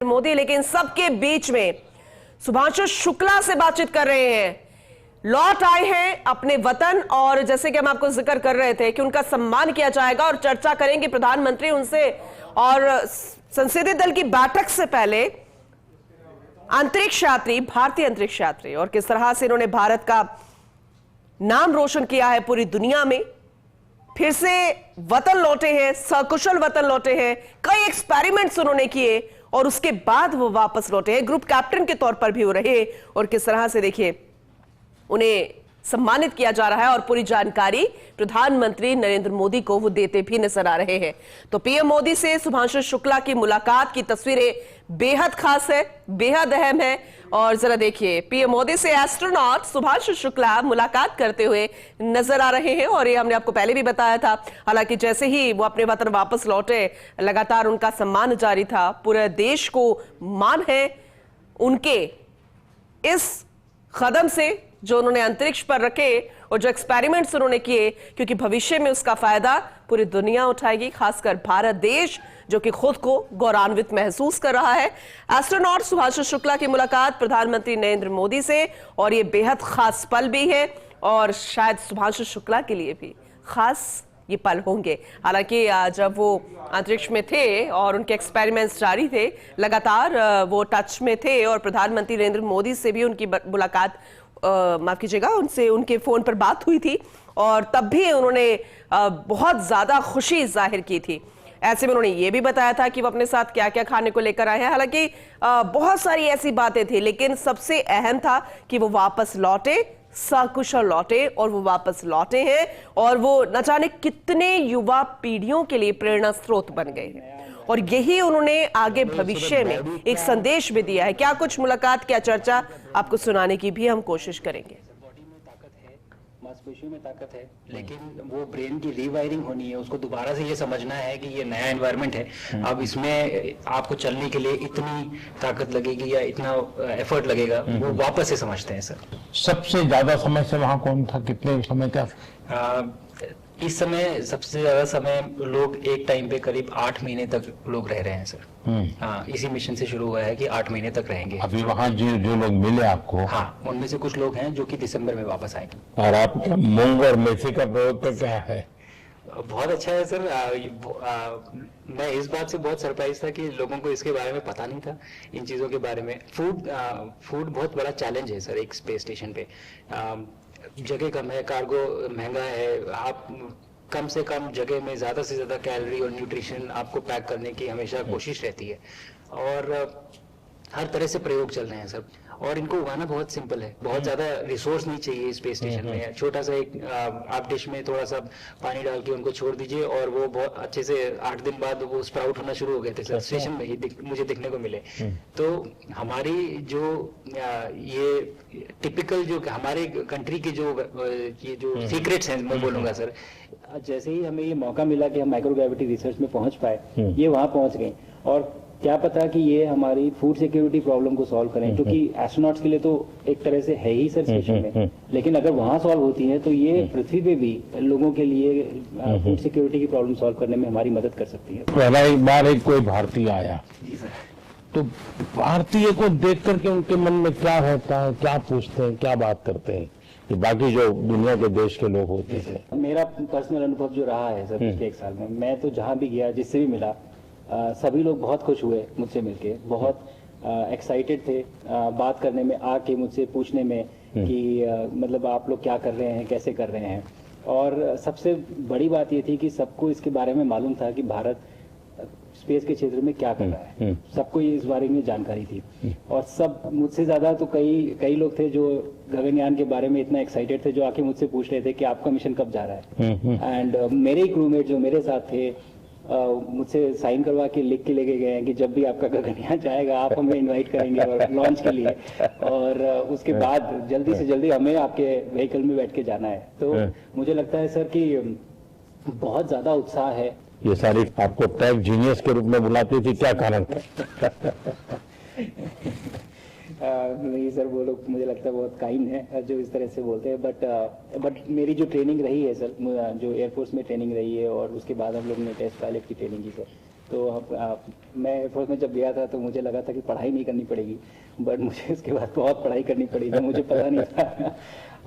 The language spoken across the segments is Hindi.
मोदी, लेकिन सबके बीच में सुभांशु शुक्ला से बातचीत कर रहे हैं। लौट आए हैं अपने वतन और जैसे कि हम आपको जिक्र कर रहे थे कि उनका सम्मान किया जाएगा और चर्चा करेंगे प्रधानमंत्री उनसे। और संसदीय दल की बैठक से पहले अंतरिक्ष यात्री, भारतीय अंतरिक्ष यात्री, और किस तरह से इन्होंने भारत का नाम रोशन किया है पूरी दुनिया में। फिर से वतन लौटे हैं, सकुशल वतन लौटे हैं, कई एक्सपेरिमेंट्स उन्होंने किए और उसके बाद वो वापस लौटे हैं। ग्रुप कैप्टन के तौर पर भी वो रहे और किस तरह से देखिए उन्हें सम्मानित किया जा रहा है और पूरी जानकारी प्रधानमंत्री नरेंद्र मोदी को वो देते भी नजर आ रहे हैं। तो पीएम मोदी से सुभांशु शुक्ला की मुलाकात की तस्वीरें बेहद खास है, बेहद अहम है। और जरा देखिए, पीएम मोदी से एस्ट्रोनॉट सुभांशु शुक्ला मुलाकात करते हुए नजर आ रहे हैं और ये हमने आपको पहले भी बताया था। हालांकि जैसे ही वो अपने वतन वापस लौटे, लगातार उनका सम्मान जारी था। पूरे देश को मान है उनके इस कदम से जो उन्होंने अंतरिक्ष पर रखे और जो एक्सपेरिमेंट्स उन्होंने किए, क्योंकि भविष्य में उसका फायदा पूरी दुनिया उठाएगी, खासकर भारत देश जो कि खुद को गौरवान्वित महसूस कर रहा है। एस्ट्रोनॉट सुभांशु शुक्ला की मुलाकात प्रधानमंत्री नरेंद्र मोदी से, और ये बेहद खास पल भी है और शायद सुभांशु शुक्ला के लिए भी खास ये पल होंगे। हालांकि जब वो अंतरिक्ष में थे और उनके एक्सपेरिमेंट्स जारी थे, लगातार वो टच में थे और प्रधानमंत्री नरेंद्र मोदी से भी उनकी मुलाकात, माफ कीजिएगा, उनसे उनके फोन पर बात हुई थी और तब भी उन्होंने बहुत ज्यादा खुशी जाहिर की थी। ऐसे में उन्होंने ये भी बताया था कि वो अपने साथ क्या क्या खाने को लेकर आए हैं। हालांकि बहुत सारी ऐसी बातें थी, लेकिन सबसे अहम था कि वो वापस लौटे, सकुशल लौटे, और वो वापस लौटे हैं और वो न जाने कितने युवा पीढ़ियों के लिए प्रेरणा स्रोत बन गए हैं। और यही उन्होंने आगे भविष्य में एक संदेश भी दिया है। क्या कुछ मुलाकात, क्या चर्चा, आपको सुनाने की भी हम कोशिश करेंगे। बॉडी में ताकत है, मांसपेशियों में ताकत है, लेकिन वो ब्रेन की रीवायरिंग होनी है। उसको दोबारा से ये समझना है कि ये नया एनवायरनमेंट है। अब इसमें आपको चलने के लिए इतनी ताकत लगेगी या इतना एफर्ट लगेगा, वो वापस से समझते हैं सर। सबसे ज्यादा समय से वहां कौन था, कितने समय का? इस समय सबसे ज्यादा समय लोग एक टाइम पे करीब 8 महीने तक लोग रह रहे हैं सर। हाँ, इसी मिशन से शुरू हुआ है कि 8 महीने तक रहेंगे। अभी वहाँ जो लोग मिले आपको? हाँ, उनमें से कुछ लोग हैं जो कि दिसंबर में वापस आएंगे। और आप मूंग और मेथी का प्रयोग का क्या है? बहुत अच्छा है सर। मैं इस बात से बहुत सरप्राइज था कि लोगों को इसके बारे में पता नहीं था, इन चीज़ों के बारे में। फूड बहुत बड़ा चैलेंज है सर एक स्पेस स्टेशन पे। जगह कम है, कार्गो महंगा है, आप कम से कम जगह में ज़्यादा से ज़्यादा कैलोरी और न्यूट्रिशन आपको पैक करने की हमेशा कोशिश रहती है। और हर तरह से प्रयोग चल रहे हैं सब, और इनको उगाना बहुत सिंपल है। बहुत ज़्यादा रिसोर्स नहीं चाहिए स्पेस स्टेशन में। छोटा सा एक आप डिश में थोड़ा सा पानी डाल के उनको छोड़ दीजिए और वो बहुत अच्छे से 8 दिन बाद वो स्प्राउट होना शुरू हो गए थे सर। स्टेशन में ही मुझे दिखने को मिले। तो हमारी जो ये टिपिकल जो हमारे कंट्री के जो ये जो सीक्रेट्स हैं, मैं बोलूँगा सर, जैसे ही हमें ये मौका मिला कि हम माइक्रोग्रेविटी रिसर्च में पहुँच पाए, ये वहाँ पहुँच गए। और क्या पता कि ये हमारी फूड सिक्योरिटी प्रॉब्लम को सॉल्व करें, क्योंकि एस्ट्रोनॉट्स के लिए तो एक तरह से है ही सर स्टेशन में, लेकिन अगर वहाँ सॉल्व होती है तो ये पृथ्वी पे भी लोगों के लिए फूड सिक्योरिटी की प्रॉब्लम सॉल्व करने में हमारी मदद कर सकती है। पहला एक बार एक कोई भारतीय आया, तो भारतीय को देख करके उनके मन में क्या होता है, क्या पूछते हैं, क्या बात करते हैं कि बाकी जो दुनिया के देश के लोग होते हैं? मेरा पर्सनल अनुभव जो रहा है सर पिछले 1 साल में, मैं तो जहाँ भी गया, जिससे भी मिला, सभी लोग बहुत खुश हुए मुझसे मिलके, बहुत एक्साइटेड थे बात करने में, आके मुझसे पूछने में कि मतलब आप लोग क्या कर रहे हैं, कैसे कर रहे हैं। और सबसे बड़ी बात ये थी कि सबको इसके बारे में मालूम था कि भारत स्पेस के क्षेत्र में क्या कर रहा है। सबको इस बारे में जानकारी थी, और सब मुझसे ज़्यादा तो कई लोग थे जो गगनयान के बारे में इतना एक्साइटेड थे, जो आके मुझसे पूछ रहे थे कि आपका मिशन कब जा रहा है। एंड मेरे ही क्रूमेट जो मेरे साथ थे, मुझसे साइन करवा के लिख के लेके गए हैं कि जब भी आपका गगनयान जाएगा आप हमें इनवाइट करेंगे और लॉन्च के लिए, और उसके बाद जल्दी से जल्दी हमें आपके व्हीकल में बैठ के जाना है। तो मुझे लगता है सर कि बहुत ज़्यादा उत्साह है। ये सारी आपको टेक जीनियस के रूप में बुलाती थी, क्या कारण था? नहीं सर, वो लोग मुझे लगता है बहुत काइंड है जो इस तरह से बोलते हैं। बट मेरी जो ट्रेनिंग रही है सर, जो एयरफोर्स में ट्रेनिंग रही है, और उसके बाद हम लोग ने टेस्ट पायलट की ट्रेनिंग की सर, तो मैं एयरफोर्स में जब गया था तो मुझे लगा था कि पढ़ाई नहीं करनी पड़ेगी, बट मुझे उसके बाद बहुत पढ़ाई करनी पड़ी थी, मुझे पता नहीं था।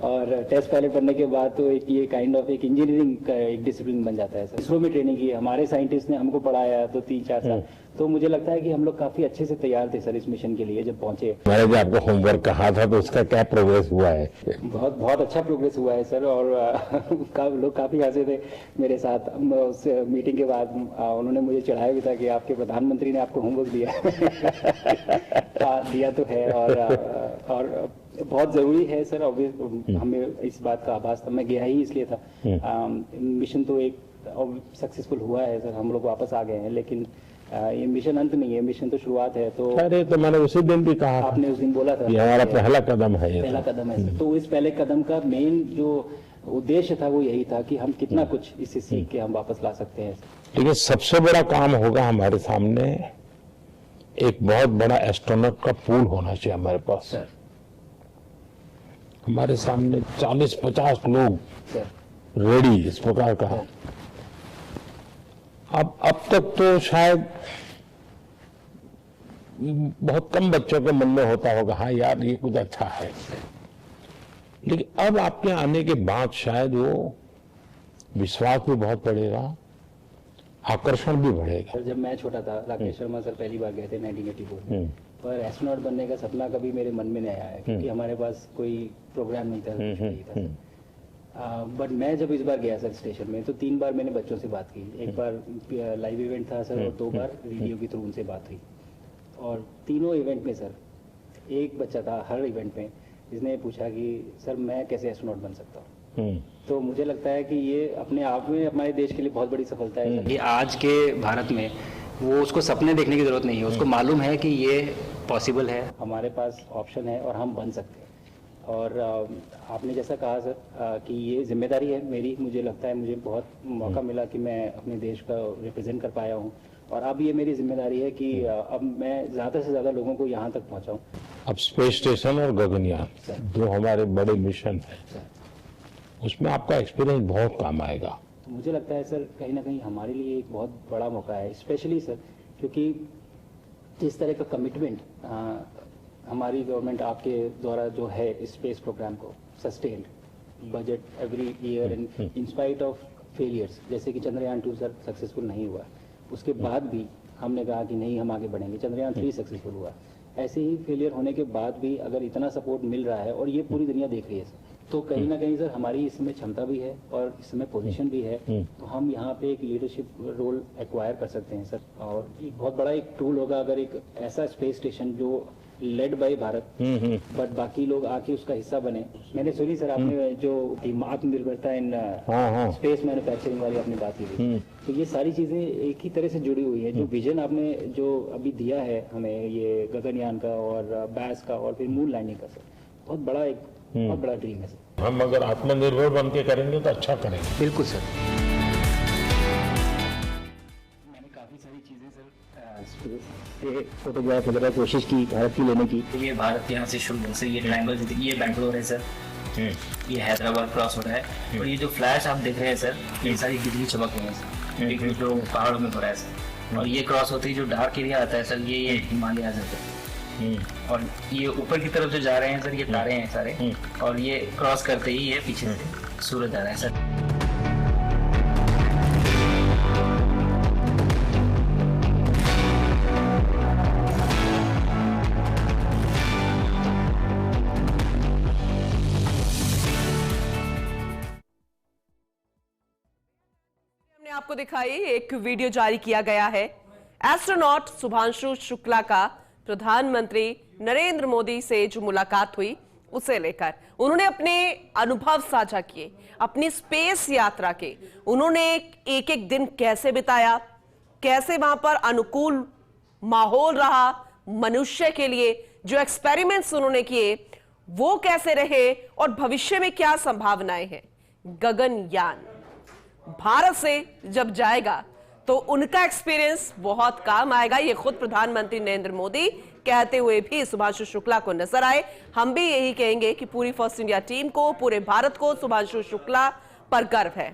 और टेस्ट पायलट बनने के बाद तो एक ये काइंड ऑफ एक इंजीनियरिंग का एक डिसिप्लिन बन जाता है सर। इसरो में ट्रेनिंग की, हमारे साइंटिस्ट ने हमको पढ़ाया तो 3-4 साल, तो मुझे लगता है कि हम लोग काफी अच्छे से तैयार थे सर इस मिशन के लिए जब पहुंचे। मैंने जो आपको होमवर्क कहा था तो उसका क्या प्रोग्रेस हुआ है? बहुत बहुत अच्छा प्रोग्रेस हुआ है सर, और लोग काफी हंसे थे मेरे साथ उस मीटिंग के बाद। उन्होंने मुझे चढ़ाया भी था कि आपके प्रधानमंत्री ने आपको होमवर्क दिया है। दिया तो है, और बहुत जरूरी है सर। हमें इस बात का आभास था, मैं गया ही इसलिए था। मिशन तो एक सक्सेसफुल हुआ है सर, हम लोग वापस आ गए हैं, लेकिन ये मिशन अंत नहीं है, मिशन तो शुरुआत है। तो अरे तो मैंने उसी दिन भी कहा, आपने उस दिन बोला था ये हमारा पहला कदम है, ये पहला कदम है। तो इस पहले कदम का मेन जो उद्देश्य था वो यही था कि हम कितना कुछ इससे सीख के हम वापस ला सकते हैं। लेकिन सबसे बड़ा काम होगा हमारे सामने, एक बहुत बड़ा एस्ट्रोनॉट का पूल होना चाहिए हमारे पास सर। हमारे सामने 40-50 लोग सर रेडी इस प्रकार का। अब तक तो शायद बहुत कम बच्चों के मन में होता होगा, हाँ यार ये कुछ अच्छा है, लेकिन अब आपके आने के बाद शायद वो विश्वास भी बहुत बढ़ेगा, आकर्षण भी बढ़ेगा। सर जब मैं छोटा था, राकेश शर्मा सर पहली बार गए थे 1984 में, पर एस्ट्रोनॉट बनने का सपना कभी मेरे मन में नहीं आया, क्योंकि हमारे पास कोई प्रोग्राम नहीं था, कुछ नहीं था। बट मैं जब इस बार गया सर स्टेशन में, तो 3 बार मैंने बच्चों से बात की। एक बार लाइव इवेंट था सर, और 2 बार रेडियो के थ्रू उनसे बात हुई। और तीनों इवेंट में सर एक बच्चा था हर इवेंट में जिसने पूछा कि सर मैं कैसे एस्ट्रोनॉट बन सकता हूँ। तो मुझे लगता है कि ये अपने आप में हमारे देश के लिए बहुत बड़ी सफलता है सर। ये आज के भारत में वो उसको सपने देखने की जरूरत नहीं है, उसको मालूम है कि ये पॉसिबल है, हमारे पास ऑप्शन है और हम बन सकते हैं। और आपने जैसा कहा सर कि ये जिम्मेदारी है मेरी, मुझे लगता है मुझे बहुत मौका मिला कि मैं अपने देश का रिप्रेजेंट कर पाया हूँ, और अब ये मेरी जिम्मेदारी है कि अब मैं ज़्यादा से ज़्यादा लोगों को यहाँ तक पहुँचाऊँ। अब स्पेस स्टेशन और गगनयान जो हमारे बड़े मिशन है, उसमें आपका एक्सपीरियंस बहुत काम आएगा। मुझे लगता है सर कहीं ना कहीं हमारे लिए एक बहुत बड़ा मौका है, स्पेशली सर क्योंकि इस तरह का कमिटमेंट हमारी गवर्नमेंट आपके द्वारा जो है स्पेस प्रोग्राम को sustained budget every year and in spite of failures, जैसे कि चंद्रयान 2 सर सक्सेसफुल नहीं हुआ, उसके बाद भी हमने कहा कि नहीं हम आगे बढ़ेंगे। चंद्रयान 3 सक्सेसफुल हुआ, ऐसे ही फेलियर होने के बाद भी अगर इतना सपोर्ट मिल रहा है और ये पूरी दुनिया देख रही है सर, तो कहीं ना कहीं सर हमारी इसमें क्षमता भी है और इसमें पोजीशन भी है, तो हम यहाँ पे एक लीडरशिप रोल एक्वायर कर सकते हैं सर। और एक बहुत बड़ा एक टूल होगा अगर एक ऐसा स्पेस स्टेशन जो लेड बाय भारत बट बाकी लोग आके उसका हिस्सा बने। मैंने सुनी सर आपने जो आत्मनिर्भरता इन स्पेस मैन्युफैक्चरिंग वाली आपने बात की थी, तो ये सारी चीजें एक ही तरह से जुड़ी हुई है। जो विजन आपने जो अभी दिया है हमें ये गगनयान का और बैस का और फिर मून लैंडिंग का सर, बहुत बड़ा ड्रीम है सर। हम अगर आत्मनिर्भर बन के करेंगे तो अच्छा करेंगे। बिल्कुल सर। मैंने काफ़ी सारी चीज़ें सर फोटोग्राफ वगैरह कोशिश की भारत की लेने की। ये भारत यहाँ से शुरू से ये ट्रायंगल, ये बैंगलोर है सर, ये हैदराबाद क्रॉस हो रहा है, और ये जो फ्लैश आप देख रहे हैं सर, ये सारी बिजली चमक रही है सर, क्योंकि जो पहाड़ों में हो रहा है सर। और ये क्रॉस होते ही जो डार्क एरिया आता है सर, ये हिमालय आ जाता है। और ये ऊपर की तरफ जो जा रहे हैं सर, ये तारे हैं सारे, और ये क्रॉस करते ही ये पीछे से सूरज आ रहा है सर। हमने आपको दिखाई एक वीडियो जारी किया गया है एस्ट्रोनॉट शुभांशु शुक्ला का प्रधानमंत्री नरेंद्र मोदी से जो मुलाकात हुई उसे लेकर उन्होंने अपने अनुभव साझा किए, अपनी स्पेस यात्रा के। उन्होंने एक एक दिन कैसे बिताया, कैसे वहां पर अनुकूल माहौल रहा मनुष्य के लिए, जो एक्सपेरिमेंट्स उन्होंने किए वो कैसे रहे, और भविष्य में क्या संभावनाएं हैं। गगनयान भारत से जब जाएगा तो उनका एक्सपीरियंस बहुत काम आएगा, ये खुद प्रधानमंत्री नरेंद्र मोदी कहते हुए भी शुभांशु शुक्ला को नजर आए। हम भी यही कहेंगे कि पूरी फर्स्ट इंडिया टीम को, पूरे भारत को शुभांशु शुक्ला पर गर्व है।